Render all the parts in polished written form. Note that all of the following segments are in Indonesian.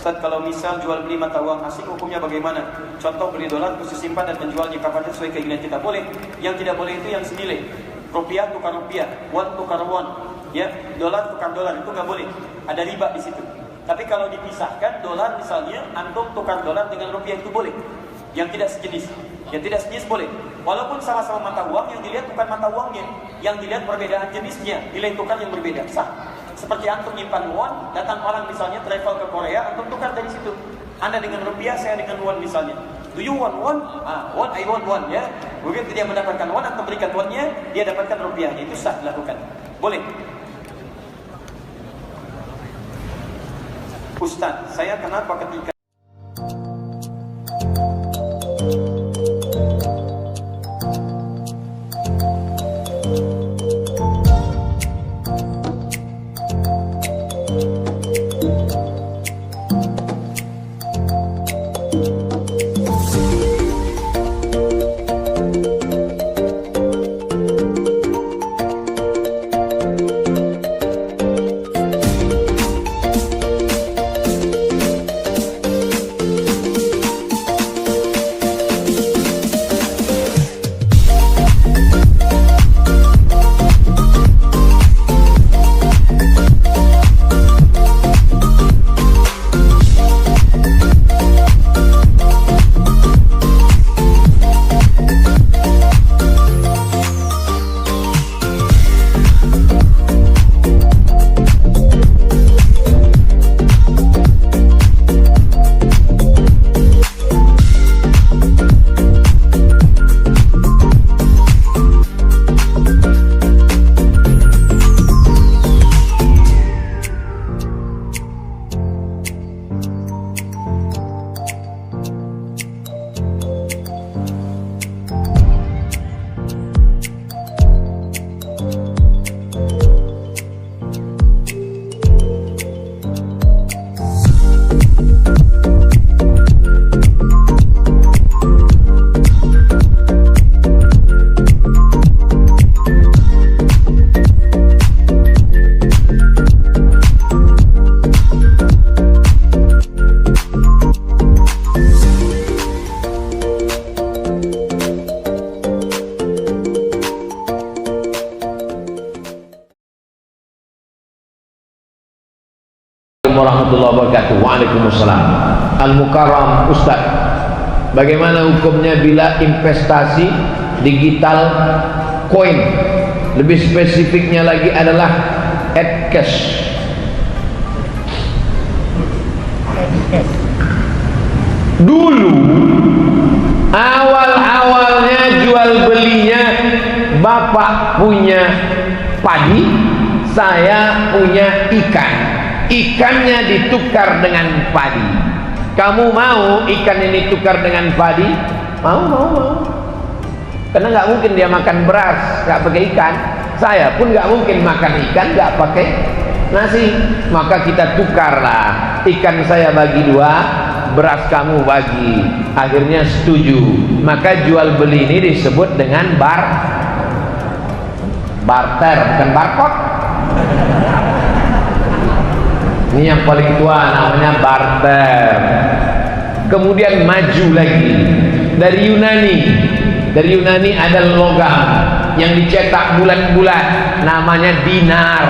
Ustaz, kalau misal jual beli mata uang asing hukumnya bagaimana? Contoh beli dolar khusus simpan dan menjualnya kapan sesuai keinginan kita. Boleh. Yang tidak boleh itu yang senilai. Rupiah tukar rupiah, won tukar won, ya, dolar tukar dolar, itu nggak boleh. Ada riba di situ. Tapi kalau dipisahkan dolar misalnya antum tukar dolar dengan rupiah itu boleh. Yang tidak sejenis. Yang tidak sejenis boleh. Walaupun sama-sama mata uang, yang dilihat bukan mata uangnya, yang dilihat perbedaan jenisnya, nilai tukar yang berbeda. Sah. Seperti antum nyimpan won, datang orang misalnya travel ke Korea, antum tukar dari situ. Anda dengan rupiah, saya dengan won misalnya. Do you want won? Won, I want won, ya. Begitu dia mendapatkan won, antum berikan wonnya, dia dapatkan rupiahnya. Itu sah dilakukan. Boleh. Ustaz, saya kenapa ketika warahmatullahi wabarakatuh. Waalaikumsalam. Al-Mukarram Ustaz, bagaimana hukumnya bila investasi digital coin, lebih spesifiknya lagi adalah cash? Dulu awal-awalnya jual belinya bapak punya padi, saya punya ikan. Ikannya ditukar dengan padi. Kamu mau ikan ini tukar dengan padi? Mau. Karena nggak mungkin dia makan beras nggak pakai ikan. Saya pun nggak mungkin makan ikan nggak pakai nasi. Maka kita tukarlah. Ikan saya bagi 2, beras kamu bagi. Akhirnya setuju. Maka jual beli ini disebut dengan barter, bukan barcode. Ini yang paling tua, namanya barter. Kemudian maju lagi dari Yunani ada logam yang dicetak bulat-bulat, namanya dinar.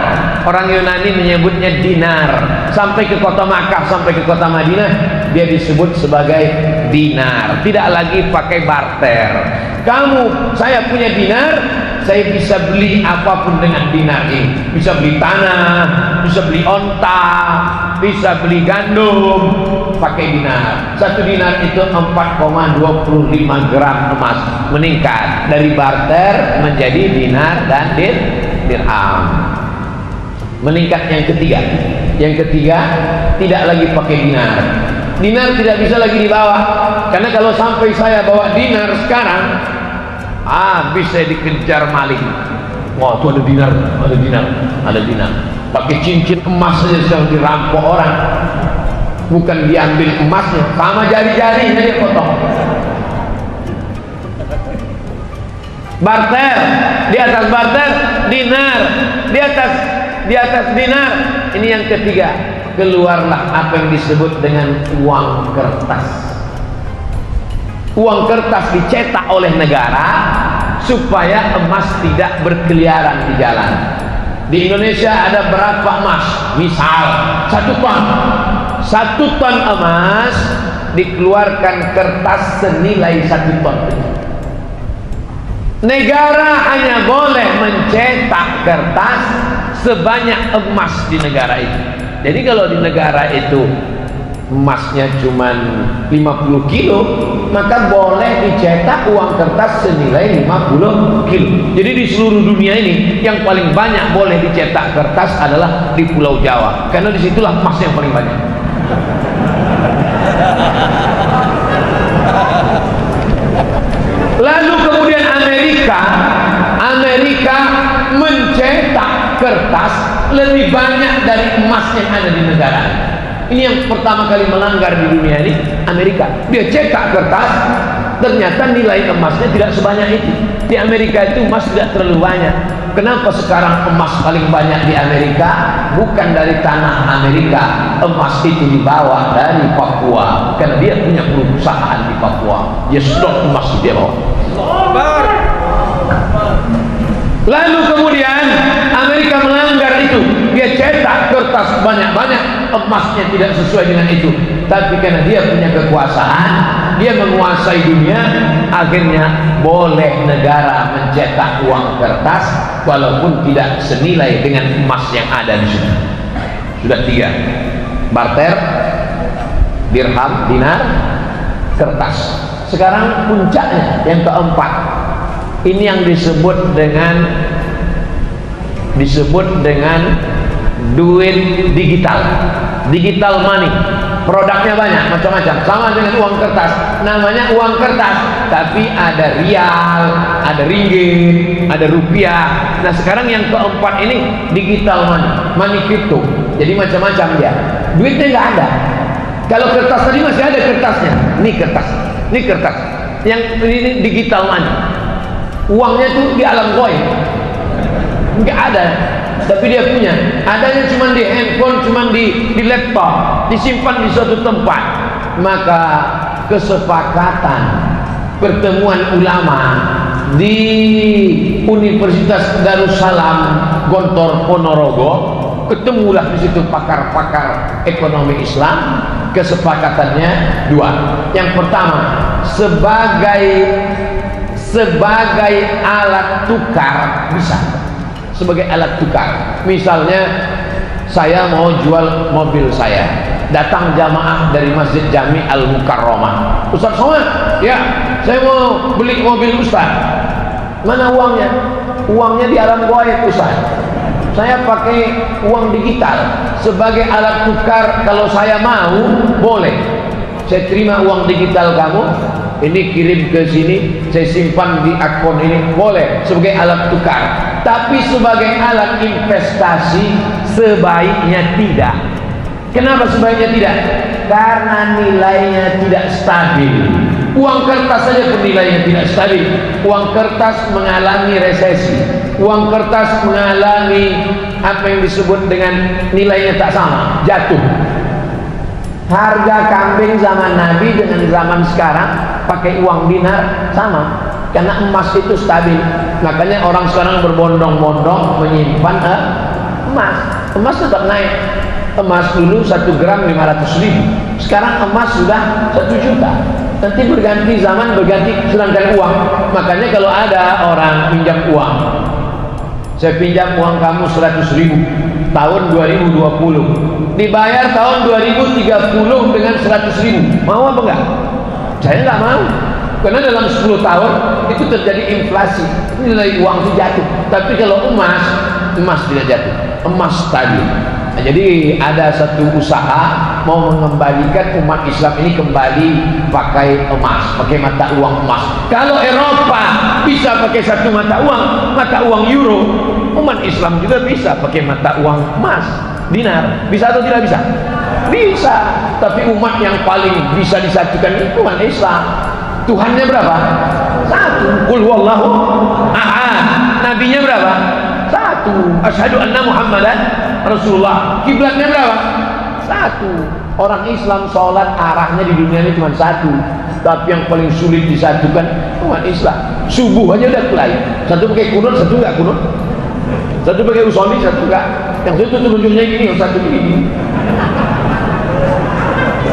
Orang Yunani menyebutnya dinar. Sampai ke kota Makkah, sampai ke kota Madinah, dia disebut sebagai dinar. Tidak lagi pakai barter. Saya punya dinar, saya bisa beli apapun dengan dinar ini. Bisa beli tanah, bisa beli onta, bisa beli gandum pakai dinar. 1 dinar itu 4,25 gram emas. Meningkat dari barter menjadi dinar dan dirham. Meningkat yang ketiga tidak lagi pakai dinar. Dinar tidak bisa lagi dibawa, karena kalau sampai saya bawa dinar sekarang, bisa dikejar maling. Wah, itu ada dinar. Pakai cincin emas saja sedang dirampok orang. Bukan diambil emasnya, sama jari-jarinya dia potong. Barter, di atas barter dinar, di atas dinar. Ini yang ketiga. keluarlah apa yang disebut dengan uang kertas. Uang kertas dicetak oleh negara supaya emas tidak berkeliaran di jalan. Di Indonesia ada berapa emas? Misal 1 ton. 1 ton emas dikeluarkan kertas senilai 1 ton. Negara hanya boleh mencetak kertas sebanyak emas di negara itu. Jadi kalau di negara itu emasnya cuma 50 kilo, maka boleh dicetak uang kertas senilai 50 kilo. Jadi di seluruh dunia ini yang paling banyak boleh dicetak kertas adalah di Pulau Jawa, karena disitulah emas yang paling banyak. Lalu kemudian Amerika mencetak kertas lebih banyak dari emas yang ada di negara. Ini yang pertama kali melanggar di dunia ini, Amerika. Dia cetak kertas, ternyata nilai emasnya tidak sebanyak itu. Di Amerika itu emas tidak terlalu banyak. Kenapa sekarang emas paling banyak di Amerika? Bukan dari tanah Amerika. Emas itu dibawa dari Papua, karena dia punya perusahaan di Papua. Dia sedot emas dia bawa. Lalu kemudian Amerika melanggar itu. Dia cetak kertas banyak-banyak, emasnya tidak sesuai dengan itu. Tapi karena dia punya kekuasaan, dia menguasai dunia, akhirnya boleh negara mencetak uang kertas walaupun tidak senilai dengan emas yang ada di sini. Sudah 3. Barter, dirham, dinar, kertas. Sekarang puncaknya yang keempat. Ini yang disebut dengan duit digital, digital money. Produknya banyak, macam-macam, sama dengan uang kertas. Namanya uang kertas, tapi ada rial, ada ringgit, ada rupiah. Nah sekarang yang keempat ini digital money, money crypto. Jadi macam-macam dia. Duitnya nggak ada. Kalau kertas tadi masih ada kertasnya. Ini kertas, ini kertas. Yang ini digital money. Uangnya tuh di alam goib, nggak ada. Tapi dia punya, adanya cuma di handphone, cuma di laptop, disimpan di suatu tempat. Maka kesepakatan pertemuan ulama di Universitas Darussalam Gontor Ponorogo, ketemulah di situ pakar-pakar ekonomi Islam. Kesepakatannya 2. Yang pertama, sebagai alat tukar bisa. Sebagai alat tukar, misalnya saya mau jual mobil saya, datang jamaah dari Masjid Jami Al-Mukarramah. Ustaz Somad, ya saya mau beli mobil Ustaz. Mana uangnya? Uangnya di alam goib Ustaz. Saya pakai uang digital sebagai alat tukar. Kalau saya mau, boleh. Saya terima uang digital kamu, ini kirim ke sini, saya simpan di akun ini, boleh sebagai alat tukar. Tapi sebagai alat investasi sebaiknya tidak. Kenapa sebaiknya tidak? Karena nilainya tidak stabil. Uang kertas saja pun nilainya tidak stabil. Uang kertas mengalami resesi. Uang kertas mengalami apa yang disebut dengan nilainya tak sama, jatuh. Harga kambing zaman Nabi dengan zaman sekarang pakai uang dinar sama. Karena emas itu stabil. Makanya orang sekarang berbondong-bondong menyimpan emas. Emas tetap naik. Emas dulu 1 gram 500.000. Sekarang emas sudah 1 juta. Nanti berganti zaman, berganti sedangkan uang. Makanya kalau ada orang pinjam uang, saya pinjam uang kamu 100.000 tahun 2020, dibayar tahun 2030 dengan 100.000, mau apa enggak? Saya enggak mau. Karena dalam 10 tahun itu terjadi inflasi, nilai uang itu jatuh. Tapi kalau emas tidak jatuh, emas stabil. Nah, jadi ada satu usaha mau mengembalikan umat Islam ini kembali pakai emas, pakai mata uang emas. Kalau Eropa bisa pakai satu mata uang euro, umat Islam juga bisa pakai mata uang emas, dinar. Bisa atau tidak bisa? Bisa. Tapi umat yang paling bisa disatukan itu umat Islam. Tuhannya berapa? 1. Qul huwallahu ahad. Nabinya berapa? 1. Asyhadu anna Muhammadan Rasulullah. Kiblatnya berapa? 1. satu. Orang Islam sholat arahnya di dunia ini cuma satu, tapi yang paling sulit disatukan umat Islam. Subuh aja udah mulai, satu pakai kunut, satu enggak kunut, satu pakai usolli, satu enggak. Yang satu ujungnya gini, yang satu gini.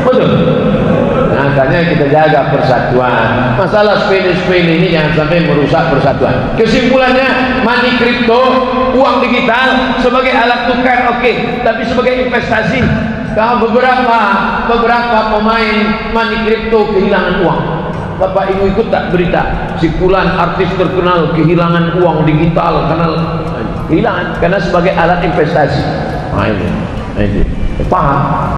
Betul. Nah, makanya kita jaga persatuan. Masalah sepele-sepele ini jangan sampai merusak persatuan. Kesimpulannya, money crypto, uang digital sebagai alat tukar oke, tapi sebagai investasi. Kalau beberapa pemain money crypto kehilangan uang. Bapak Ibu ikut tak berita si fulan artis terkenal kehilangan uang digital karena kehilangan karena sebagai alat investasi. Nah, ini. Paham?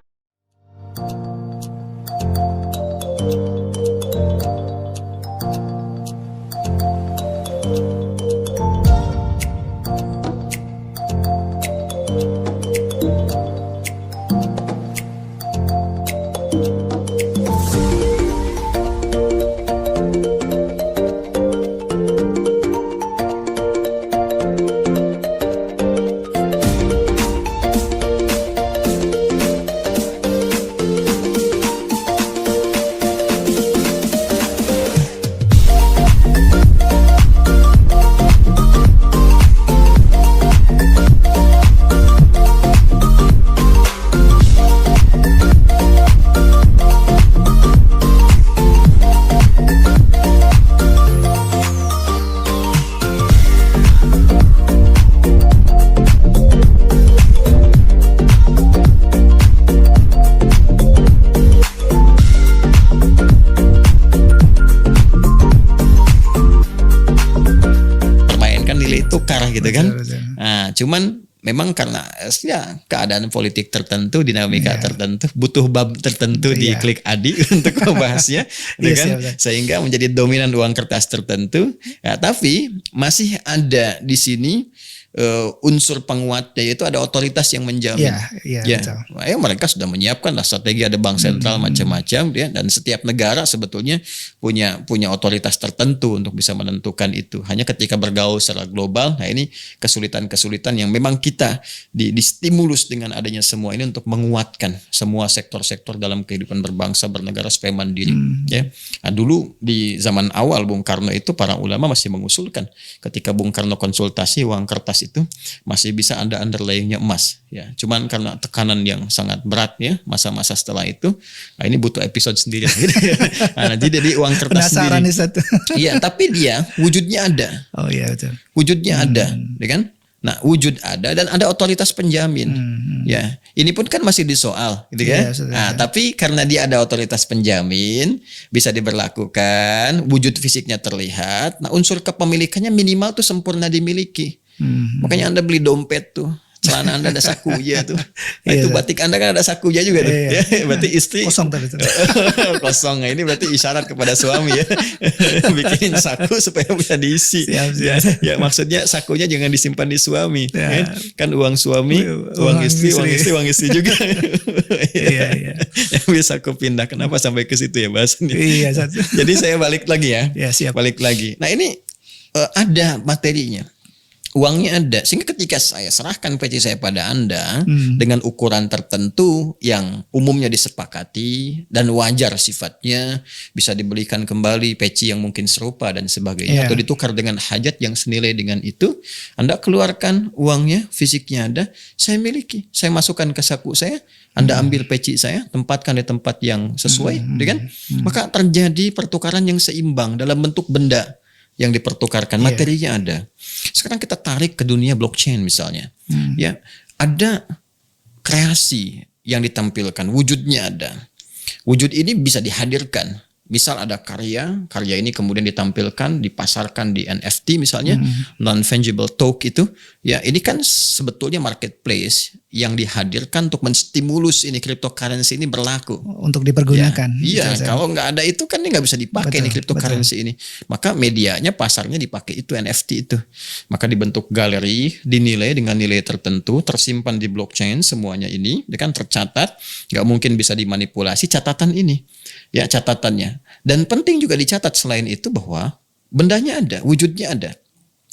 gitu kan. Nah, cuman memang karena ya keadaan politik tertentu, dinamika tertentu, butuh bab tertentu di Klik Adi untuk membahasnya, kan? Sehingga menjadi dominan uang kertas tertentu. Ya, tapi masih ada di sini unsur penguatnya, yaitu ada otoritas yang menjamin. Mereka sudah menyiapkan lah strategi, ada bank sentral macam-macam, ya, dan setiap negara sebetulnya punya otoritas tertentu untuk bisa menentukan itu. Hanya ketika bergaul secara global, nah ini kesulitan-kesulitan yang memang kita distimulus dengan adanya semua ini untuk menguatkan semua sektor-sektor dalam kehidupan berbangsa bernegara supaya mandiri. Ya, nah, dulu di zaman awal Bung Karno itu para ulama masih mengusulkan ketika Bung Karno konsultasi uang kertas itu masih bisa ada underlyingnya emas, ya. Cuman karena tekanan yang sangat berat, ya, masa-masa setelah itu, nah ini butuh episode sendiri. Nah, jadi uang kertas penasaran sendiri. Iya, tapi dia wujudnya ada. Oh iya, betul. Wujudnya ada, ya kan? Nah, wujud ada dan ada otoritas penjamin. Ya, ini pun kan masih disoal, gitu kan? Nah, tapi karena dia ada otoritas penjamin, bisa diberlakukan, wujud fisiknya terlihat. Nah, unsur kepemilikannya minimal tuh sempurna dimiliki. Makanya Anda beli dompet tuh, celana Anda ada sakunya tuh. Nah, itu batik Anda kan ada sakunya juga tuh. Ya, berarti istri kosong tadi tuh. Kosong. Nah, ini berarti isyarat kepada suami, ya. Bikin saku supaya bisa diisi. Ya, maksudnya sakunya jangan disimpan di suami. Ya. Kan uang suami, uang istri, uang istri juga. Iya. Yang bisa aku pindah. Kenapa sampai ke situ ya bahasanya? Iya. Jadi saya balik lagi ya. Ya, siap. Balik lagi. Nah, ini ada materinya. Uangnya ada, sehingga ketika saya serahkan peci saya pada Anda dengan ukuran tertentu yang umumnya disepakati dan wajar sifatnya, bisa dibelikan kembali peci yang mungkin serupa dan sebagainya, atau ditukar dengan hajat yang senilai dengan itu, Anda keluarkan uangnya, fisiknya ada, saya miliki, saya masukkan ke saku saya, Anda ambil peci saya, tempatkan di tempat yang sesuai, kan? Maka terjadi pertukaran yang seimbang dalam bentuk benda yang dipertukarkan, materinya ada. Sekarang kita tarik ke dunia blockchain misalnya. Ya, ada kreasi yang ditampilkan, wujudnya ada. Wujud ini bisa dihadirkan. Misal ada karya ini kemudian ditampilkan, dipasarkan di NFT misalnya, non-fungible token itu. Ya, ini kan sebetulnya marketplace yang dihadirkan untuk menstimulus ini cryptocurrency ini berlaku. Untuk dipergunakan. Ya, iya, kalau nggak ada itu kan ini nggak bisa dipakai nih cryptocurrency ini. Maka medianya, pasarnya dipakai itu NFT itu. Maka dibentuk galeri, dinilai dengan nilai tertentu, tersimpan di blockchain semuanya ini, kan tercatat, nggak mungkin bisa dimanipulasi catatan ini. Ya, catatannya. Dan penting juga dicatat selain itu bahwa bendanya ada, wujudnya ada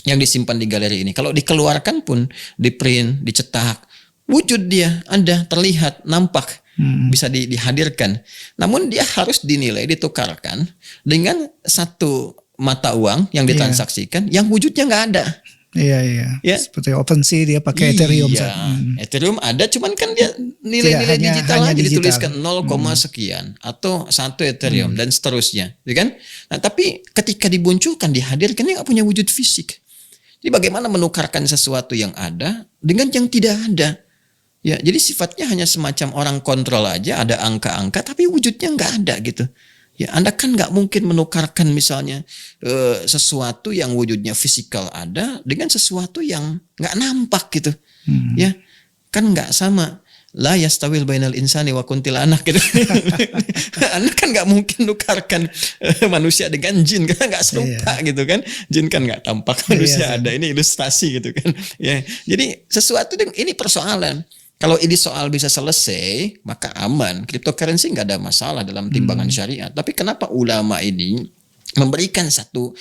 yang disimpan di galeri ini. Kalau dikeluarkan pun, di print, dicetak, wujud dia ada, terlihat, nampak, bisa dihadirkan. Namun dia harus dinilai, ditukarkan dengan satu mata uang yang ditransaksikan yang wujudnya nggak ada. Iya. Ya. Seperti OpenSea dia pakai Ethereum. Iya, Ethereum ada, cuman kan dia nilai-nilai Tidak, digital hanya aja digital. dituliskan 0, sekian atau 1 Ethereum dan seterusnya, ya kan? Nah, tapi ketika dimunculkan, dihadirkan, dia nggak punya wujud fisik. Jadi bagaimana menukarkan sesuatu yang ada dengan yang tidak ada? Ya, jadi sifatnya hanya semacam orang kontrol aja, ada angka-angka, tapi wujudnya nggak ada gitu. Ya, Anda kan nggak mungkin menukarkan misalnya sesuatu yang wujudnya fisikal ada dengan sesuatu yang nggak nampak gitu. Ya, kan nggak sama. La yastawil bainal insani wa kuntilanak gitu. Anda kan nggak mungkin nukarkan manusia dengan jin, karena nggak serupa gitu kan. Jin kan nggak tampak, manusia ada. Ini ilustrasi gitu kan. Ya, jadi sesuatu ini persoalan. Kalau ini soal bisa selesai, maka aman. Cryptocurrency nggak ada masalah dalam timbangan syariat. Tapi kenapa ulama ini memberikan satu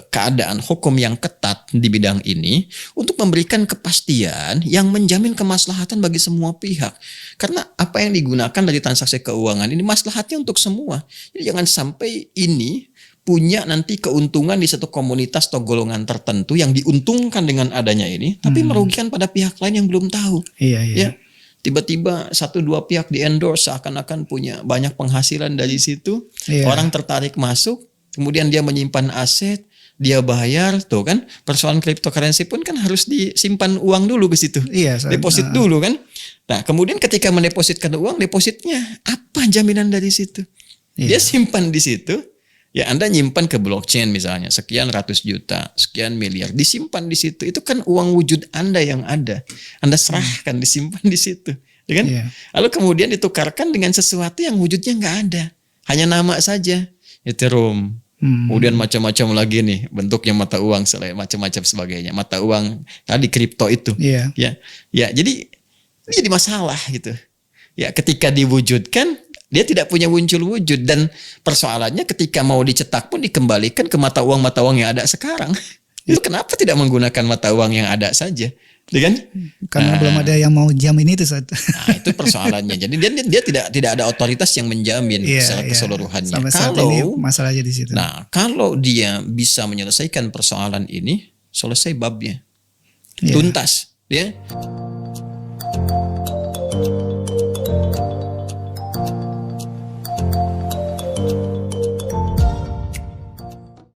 keadaan hukum yang ketat di bidang ini untuk memberikan kepastian yang menjamin kemaslahatan bagi semua pihak. Karena apa yang digunakan dari transaksi keuangan ini maslahatnya untuk semua. Jadi jangan sampai ini punya nanti keuntungan di satu komunitas atau golongan tertentu yang diuntungkan dengan adanya ini, tapi merugikan pada pihak lain yang belum tahu. Iya. Ya, tiba-tiba 1-2 pihak di endorse seakan-akan punya banyak penghasilan dari situ. Orang tertarik masuk, kemudian dia menyimpan aset, dia bayar, tuh kan. Persoalan cryptocurrency pun kan harus disimpan uang dulu ke situ. Deposit dulu kan. Nah, kemudian ketika mendepositkan uang, depositnya apa jaminan dari situ? Dia simpan di situ. Ya, Anda nyimpan ke blockchain misalnya, sekian ratus juta, sekian miliar, disimpan di situ. Itu kan uang wujud Anda yang ada. Anda serahkan, disimpan di situ. Ya kan? Lalu kemudian ditukarkan dengan sesuatu yang wujudnya nggak ada. Hanya nama saja. Ethereum. Kemudian macam-macam lagi nih, bentuknya mata uang, macam-macam sebagainya. Mata uang tadi kripto itu. Ya, jadi ini jadi masalah gitu. Ya, ketika diwujudkan, dia tidak punya muncul wujud, dan persoalannya ketika mau dicetak pun dikembalikan ke mata uang yang ada sekarang. Itu kenapa tidak menggunakan mata uang yang ada saja, ya kan? Karena belum ada yang mau jamin itu saat. Nah, itu persoalannya. Jadi dia tidak ada otoritas yang menjamin secara keseluruhannya. Sampai saat ini masalahnya di situ. Nah, kalau dia bisa menyelesaikan persoalan ini, selesai babnya, tuntas, ya.